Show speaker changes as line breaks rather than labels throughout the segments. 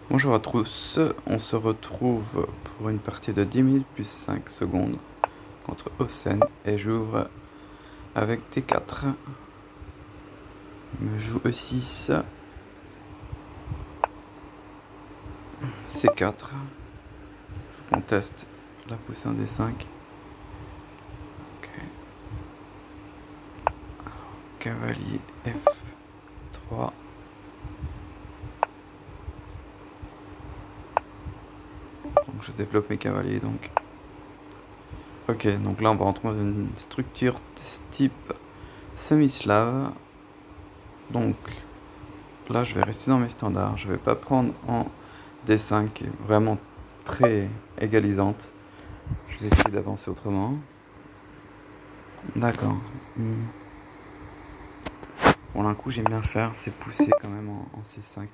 Bonjour à tous, on se retrouve pour une partie de 10 minutes plus 5 secondes contre Osen et j'ouvre avec D4. Il me joue E6, C4. Je conteste la poussée en D5. Ok. Cavalier F3. Donc je développe mes cavaliers donc. Ok, donc là on va rentrer dans une structure type semi-slave. Donc là je vais rester dans mes standards, je vais pas prendre en D5 qui est vraiment très égalisante. Je vais essayer d'avancer autrement. D'accord. Bon, un coup j'aime bien faire, c'est pousser quand même en C5.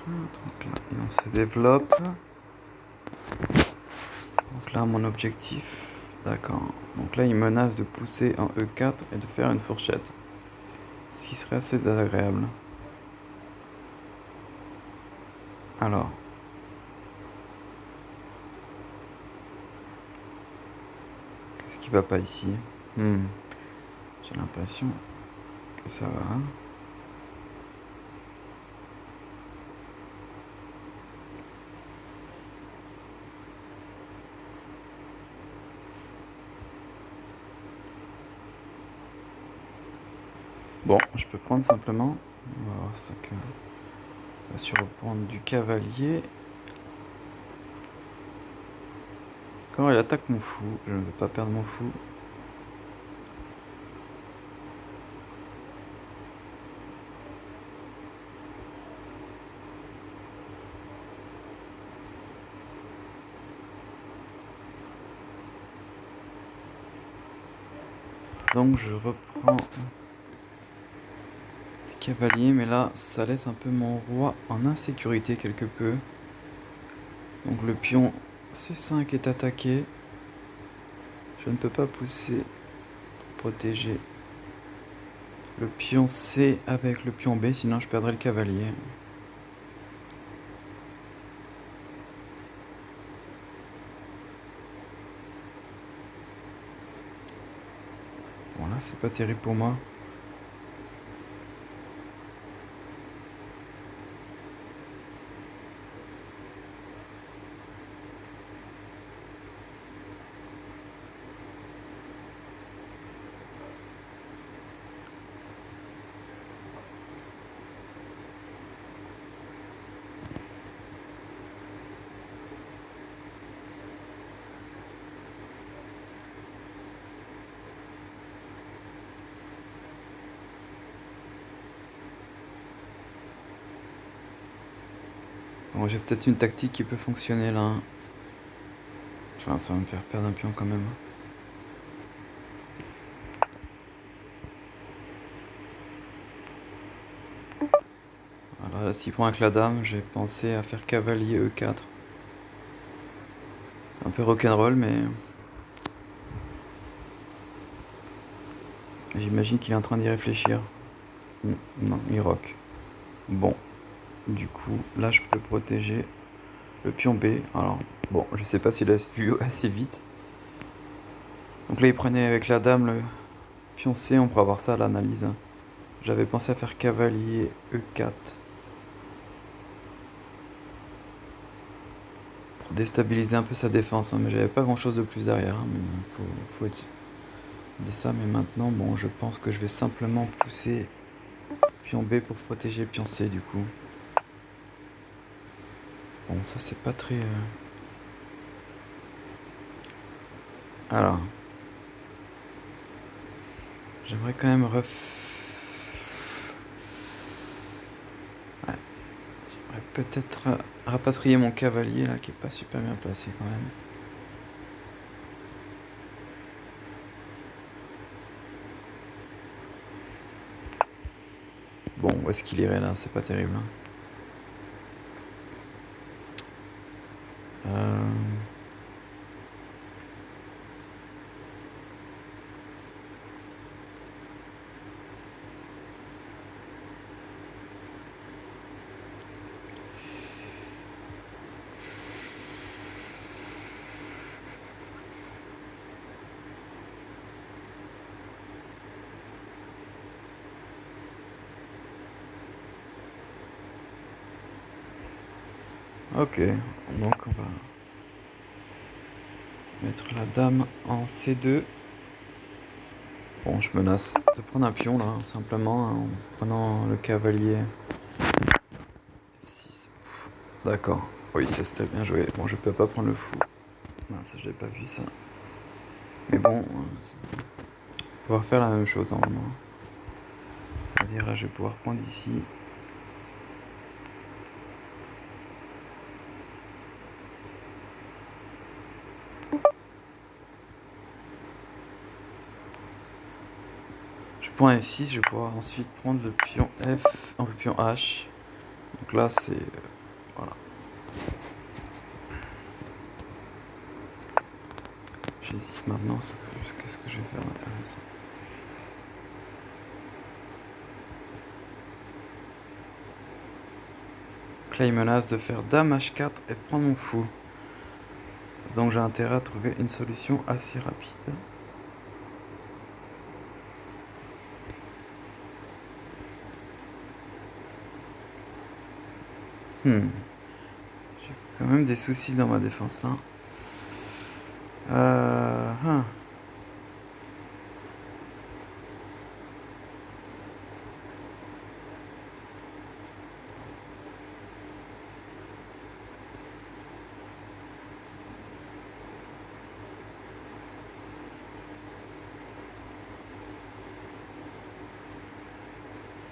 Donc là, et on se développe. Donc là, mon objectif. D'accord. Donc là, il menace de pousser en E4 et de faire une fourchette. Ce qui serait assez désagréable. Alors. Qu'est-ce qui va pas ici? J'ai l'impression que ça va. Bon, je peux prendre simplement. On va voir ce que. On va surprendre du cavalier. Quand il attaque mon fou, je ne veux pas perdre mon fou. Donc je reprends le cavalier, mais là ça laisse un peu mon roi en insécurité quelque peu. Donc le pion C5 est attaqué. Je ne peux pas pousser pour protéger le pion C avec le pion B, sinon je perdrai le cavalier. Bon là c'est pas terrible pour moi. Bon, j'ai peut-être une tactique qui peut fonctionner là. Enfin, ça va me faire perdre un pion quand même. Alors là, s'il prend avec la dame, j'ai pensé à faire cavalier E4. C'est un peu rock'n'roll, mais j'imagine qu'il est en train d'y réfléchir. Non, il rock. Bon, du coup, là je peux protéger le pion B. Alors, bon, je sais pas s'il a vu assez vite. Donc là, il prenait avec la dame le pion C, on pourra voir ça à l'analyse. J'avais pensé à faire cavalier E4. Pour déstabiliser un peu sa défense, hein, mais j'avais pas grand chose de plus derrière. Hein, mais faut être de ça, mais maintenant, bon, je pense que je vais simplement pousser pion B pour protéger le pion C du coup. Bon, ça c'est pas très... Alors, j'aimerais quand même Ouais. J'aimerais peut-être rapatrier mon cavalier là qui est pas super bien placé quand même. Bon, où est-ce qu'il irait là? C'est pas terrible. Hein. Euh... Ok, donc on va mettre la dame en C2. Bon, je menace de prendre un pion là, simplement, hein, en prenant le cavalier F6. D'accord, oui, ça c'était bien joué. Bon, je peux pas prendre le fou. Mince, je n'avais pas vu ça. Mais bon, on va pouvoir faire la même chose normalement. C'est-à-dire là, je vais pouvoir prendre ici. Je prends F6, je vais pouvoir ensuite prendre le pion F, le pion H. Donc là, c'est... voilà. J'hésite maintenant, qu'est-ce que je vais faire d'intéressant. Donc là, il menace de faire dame H4 et de prendre mon fou. Donc j'ai intérêt à trouver une solution assez rapide. J'ai quand même des soucis dans ma défense là.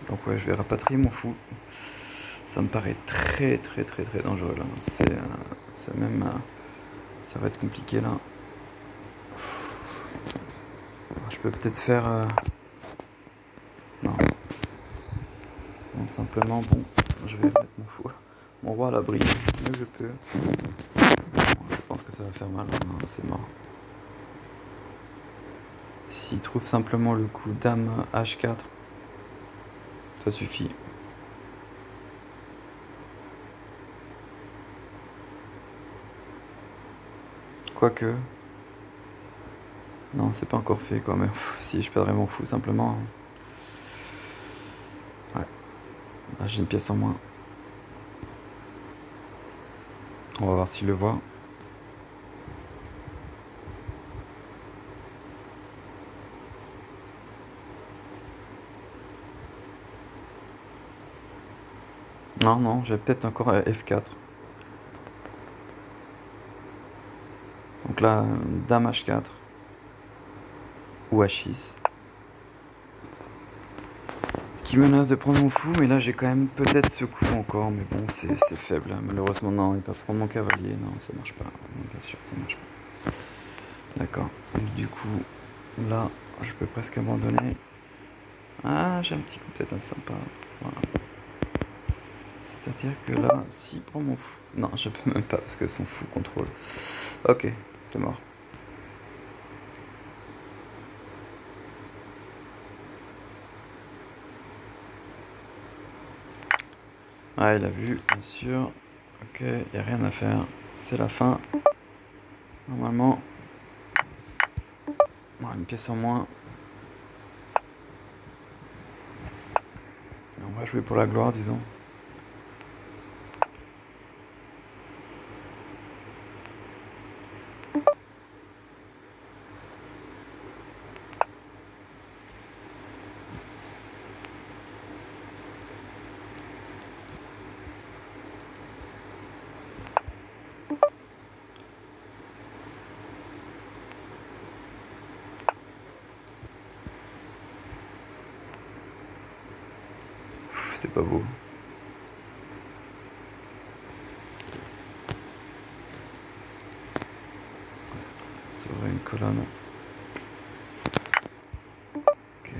Donc ouais, je vais rapatrier mon fou. Ça me paraît très très très très dangereux là. C'est même... ça va être compliqué là. Je peux peut-être faire... non. Donc simplement, bon, je vais mettre mon roi à l'abri, mieux que je peux. Bon, je pense que ça va faire mal, non, c'est mort. S'il trouve simplement le coup dame H4, ça suffit. Quoique... non, c'est pas encore fait quoi, mais si je perdrais mon fou simplement... ouais. Là, j'ai une pièce en moins. On va voir s'il le voit. Non, non, j'ai peut-être encore F4. Donc là, dame H4 ou H6. Qui menace de prendre mon fou, mais là j'ai quand même peut-être ce coup encore, mais bon, c'est faible. Hein. Malheureusement, non, il va prendre mon cavalier. Non, ça marche pas. Bien sûr, ça marche pas. D'accord. Du coup, là, je peux presque abandonner. Ah, j'ai un petit coup de tête sympa. Voilà. C'est-à-dire que là, s'il prend mon fou... non, je peux même pas, parce que son fou contrôle. Ok, c'est mort. Ah, il a vu, bien sûr. Ok, il n'y a rien à faire. C'est la fin. Normalement. Une pièce en moins. On va jouer pour la gloire, disons. C'est pas beau. Ça aurait une colonne. Ok.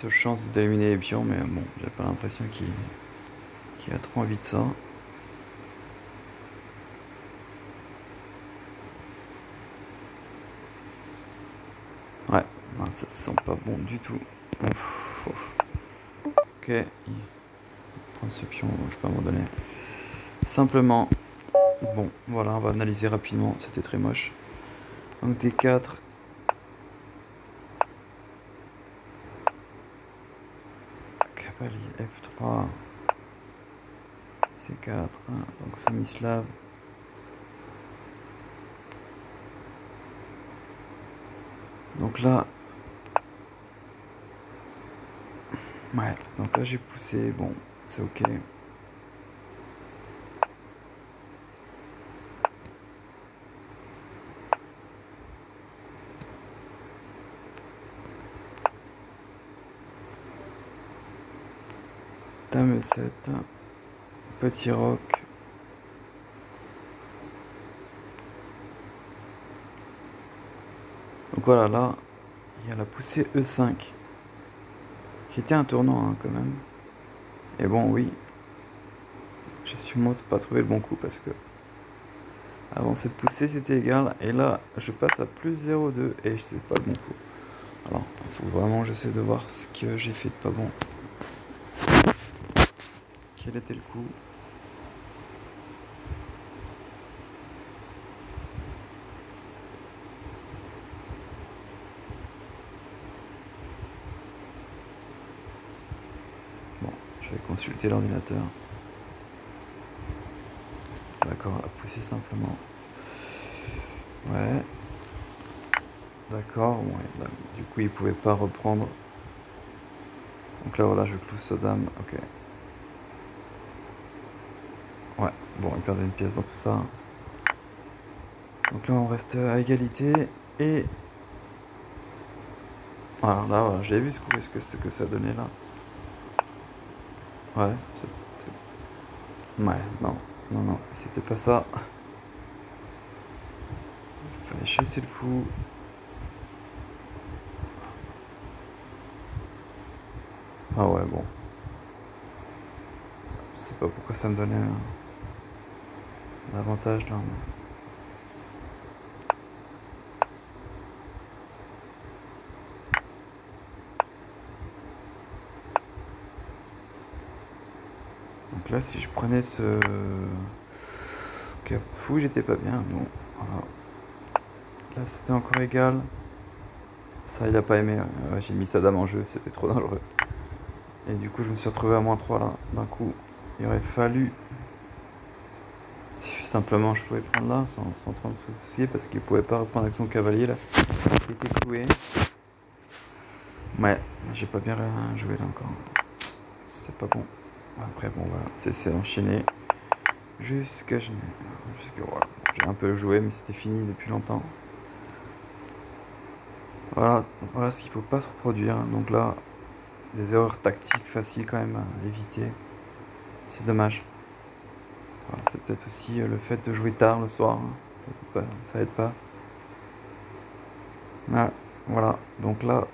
seule chance d'éliminer les pions, mais bon, j'ai pas l'impression qu'il a trop envie de ça. Ouais, non, ça sent pas bon du tout. Ouf, ouf. Ok, il prend ce pion, je peux abandonner. Simplement, bon, voilà, on va analyser rapidement, c'était très moche. Donc D4. Cavalier F3. C4, donc semi-slave. Donc là, ouais, donc là j'ai poussé, bon, c'est ok. Dame E7, petit roc. Donc voilà, là, il y a la poussée E5, qui était un tournant hein, quand même. Et bon, oui, j'ai sûrement pas trouvé le bon coup parce que avant cette poussée c'était égal. Et là, je passe à plus 0,2 et c'est pas le bon coup. Alors, il faut vraiment que j'essaie de voir ce que j'ai fait de pas bon. Quel était le coup? Bon, je vais consulter l'ordinateur. D'accord, la pousser simplement. Ouais. D'accord, ouais, du coup il pouvait pas reprendre. Donc là voilà, je cloue sa dame, ok. Ouais, bon, il perdait une pièce dans tout ça. Donc là on reste à égalité et... Alors là voilà, j'avais vu ce coup, ce que ça donnait là. Ouais, c'était... Ouais, non, c'était pas ça. Il fallait chasser le fou. Ah ouais, bon. Je sais pas pourquoi ça me donnait un avantage là. Mais... Donc là, si je prenais ce... Ok, fou, j'étais pas bien. Bon, voilà. Là, c'était encore égal. Ça, il a pas aimé. Ouais, j'ai mis sa dame en jeu, c'était trop dangereux. Et du coup, je me suis retrouvé à -3 là, d'un coup. Il aurait fallu... Simplement, je pouvais prendre là, sans trop me soucier, parce qu'il pouvait pas reprendre avec son cavalier là. Il était cloué. Ouais, j'ai pas bien joué là encore. C'est pas bon. Après, bon, voilà, c'est enchaîné. Jusqu'à... Voilà. J'ai un peu joué, mais c'était fini depuis longtemps. Voilà ce qu'il faut pas se reproduire. Donc là, des erreurs tactiques faciles quand même à éviter. C'est dommage. Voilà, c'est peut-être aussi le fait de jouer tard le soir. Hein. Ça aide pas. Ah, voilà. Donc là,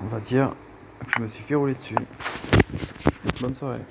on va dire que je me suis fait rouler dessus. Bonne soirée.